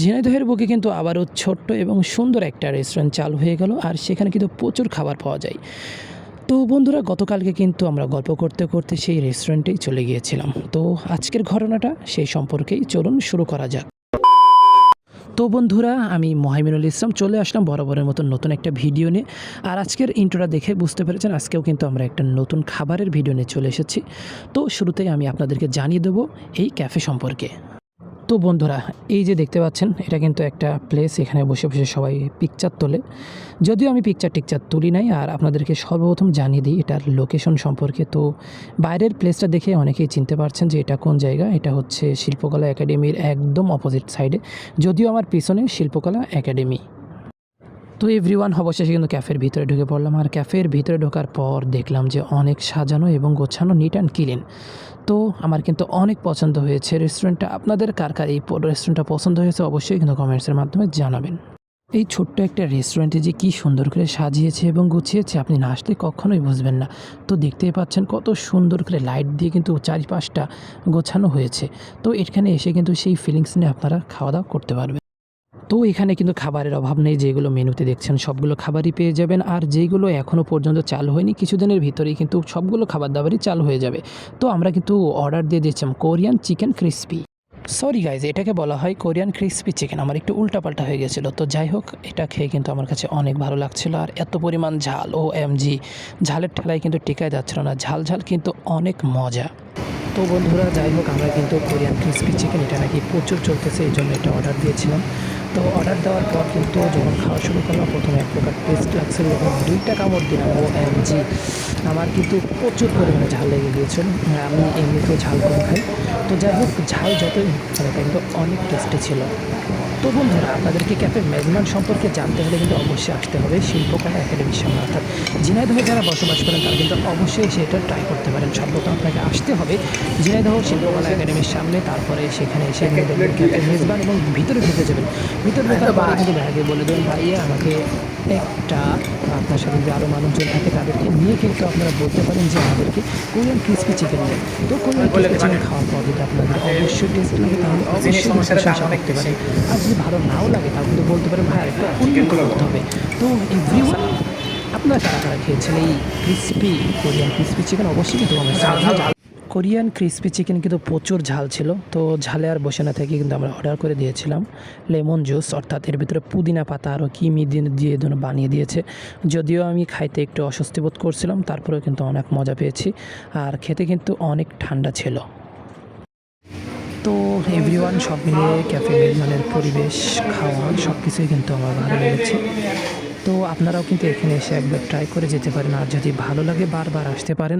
ঝিনাইদহের বুকে কিন্তু আবারও ছোট্ট এবং সুন্দর একটা রেস্টুরেন্ট চালু হয়ে গেল, আর সেখানে কিন্তু প্রচুর খাবার পাওয়া যায়। তো বন্ধুরা, গতকালকে কিন্তু আমরা গল্প করতে করতে সেই রেস্টুরেন্টেই চলে গিয়েছিলাম। তো আজকের ঘটনাটা সেই সম্পর্কেই চলুন শুরু করা যাক। তো বন্ধুরা, আমি মোহাইমিনুল ইসলাম চলে আসলাম বরাবরের মতো নতুন একটা ভিডিও নিয়ে। আর আজকের ইন্ট্রোটা দেখে বুঝতে পেরেছেন আজকেও কিন্তু আমরা একটা নতুন খাবারের ভিডিও নিয়ে চলে এসেছি। তো শুরুতেই আমি আপনাদেরকে জানিয়ে দেবো এই ক্যাফে সম্পর্কে। তো বন্ধুরা, এই যে দেখতে পাচ্ছেন, এটা কিন্তু একটা প্লেস, এখানে বসে বসে সবাই পিকচার তোলে। যদিও আমি পিকচার টিকচার তুলি নাই, আর আপনাদেরকে সর্বপ্রথম জানিয়ে দিই এটার লোকেশন সম্পর্কে। তো বাইরের প্লেসটা দেখে অনেকেই চিনতে পারছেন যে এটা কোন জায়গা। এটা হচ্ছে শিল্পকলা একাডেমির একদম অপোজিট সাইডে, যদিও আমার পিছনে শিল্পকলা একাডেমি। তো এভরিওয়ান, অবশেষে কিন্তু ক্যাফের ভিতরে ঢুকে পড়লাম। আর ক্যাফের ভিতরে ঢোকার পর দেখলাম যে অনেক সাজানো এবং গোছানো, নিট অ্যান্ড ক্লিন। তো আমার কিন্তু অনেক পছন্দ হয়েছে রেস্টুরেন্টটা। আপনাদের কার কার এই রেস্টুরেন্টটা পছন্দ হয়েছে অবশ্যই কিন্তু কমেন্টসের মাধ্যমে জানাবেন। এই ছোট্ট একটা রেস্টুরেন্টে যে কী সুন্দর করে সাজিয়েছে এবং গুছিয়েছে, আপনি না আসলে কখনোই বুঝবেন না। তো দেখতেই পাচ্ছেন কত সুন্দর করে লাইট দিয়ে কিন্তু চারিপাশটা গোছানো হয়েছে। তো এখানে এসে কিন্তু সেই ফিলিংস নিয়ে আপনারা খাওয়া দাওয়া করতে পারবেন। তো এখানে কিন্তু খাবারের অভাব নেই, যেগুলো মেনুতে দেখছেন সবগুলো খাবারই পেয়ে যাবেন। আর যেগুলো এখনও পর্যন্ত চালু হয়নি, কিছুদিনের ভিতরেই কিন্তু সবগুলো খাবার দাবারই চালু হয়ে যাবে। তো আমরা কিন্তু অর্ডার দিয়ে দিয়েছিলাম Korean chicken crispy. Sorry guys, এটাকে বলা হয় কোরিয়ান ক্রিসপি চিকেন। আমার একটু উল্টাপাল্টা হয়ে গেছিলো। তো যাই হোক, এটা খেয়ে কিন্তু আমার কাছে অনেক ভালো লাগছিল। আর এত পরিমাণ ঝাল, ও এমজি, ঝালের ঠেলায় কিন্তু টিকায় যাচ্ছিল না। ঝাল ঝাল কিন্তু অনেক মজা। তো বন্ধুরা, যাই হোক, আমরা কিন্তু কোরিয়ান ক্রিসপি চিকেন, এটা নাকি প্রচুর চলতেছে, এই জন্য এটা অর্ডার দিয়েছিলাম। তো অর্ডার দেওয়ার পর কিন্তু যখন খাওয়া শুরু করলাম, প্রথমে এক প্রকার টেস্ট লাগছিল, যখন 2টা কামড় দিলাম, ও এমজি, আমার কিন্তু প্রচুর পরিমাণে ঝাল লেগে গিয়েছিল। আমি এমনিতেও ঝাল কম খাই। তো যাই হোক, ঝাল যতই হোক, এটা কিন্তু অনেক টেস্টি ছিল। তো বন্ধুরা, আপনাদেরকে ক্যাফে মেজবান সম্পর্কে জানতে হলে কিন্তু অবশ্যই আসতে হবে শিল্পকলা একাডেমির সামনে। অর্থাৎ ঝিনাইদহে যারা বসবাস করেন তারা কিন্তু অবশ্যই সেটা ট্রাই করতে পারেন। সর্বপ্রথম আপনাকে আসতে হবে ঝিনাইদহ শিল্পকলা একাডেমির সামনে। তারপরে সেখানে এসে দেখবেন ক্যাফে মেজবান এবং ভিতরে ঢুকে যাবেন। ভিতরে ঢোকার পরে কিন্তু ভাইকে বলে দেবেন, ভাইয়া আমাকে একটা, আপনার সাথে যদি আরও মানুষজন থাকে তাদেরকে নিয়ে কিন্তু আপনারা বলতে পারেন যে আমাদেরকে কোরিয়ান ক্রিসপি চিকেন দেন। তো কোরিয়ান ক্রিসপি চিকেন খাওয়ার পর যদি আপনাদের অবশ্যই টেস্ট লাগে তাহলে অবশ্যই প্রশংসা করতে পারেন। আর যদি ভালো নাও লাগে তাও কিন্তু বলতে পারেন ভাই আরেকটু উন্নত করতে হবে। তো এভরিওয়ান, আপনারা কারা কারা খেয়েছেন এই ক্রিসপি কোরিয়ান ক্রিসপি চিকেন অবশ্যই কিন্তু কোরিয়ান ক্রিসপি চিকেন কিন্তু প্রচুর ঝাল ছিল। তো ঝালে আর বসে না থেকে কিন্তু আমরা অর্ডার করে দিয়েছিলাম লেমন জুস, অর্থাৎ এর ভিতরে পুদিনা পাতা আরও কি দিয়ে বানিয়ে দিয়েছে। যদিও আমি খাইতে একটু অস্বস্তি বোধ করছিলাম, তারপরেও কিন্তু অনেক মজা পেয়েছি। আর খেতে কিন্তু অনেক ঠান্ডা ছিল। তো এভরিওয়ান, সব মিলিয়ে ক্যাফে মেজবানের পরিবেশ, খাওয়া, সব কিছুই কিন্তু আমার ভালো লেগেছে। তো আপনারাও কিন্তু এখানে এসে একবার ট্রাই করে যেতে পারেন, আর যদি ভালো লাগে বারবার আসতে পারেন।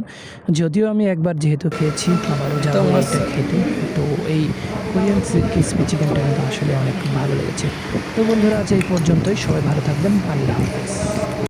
যদিও আমি একবার যেহেতু খেয়েছি, আবারও যাবো এটা খেতে। তো এই কোরিয়ান ক্রিসপি চিকেনটা কিন্তু আসলে অনেক ভালো লেগেছে। তো বন্ধুরা, আজ এই পর্যন্তই। সবাই ভালো থাকবেন। আল্লাহ হাফেজ।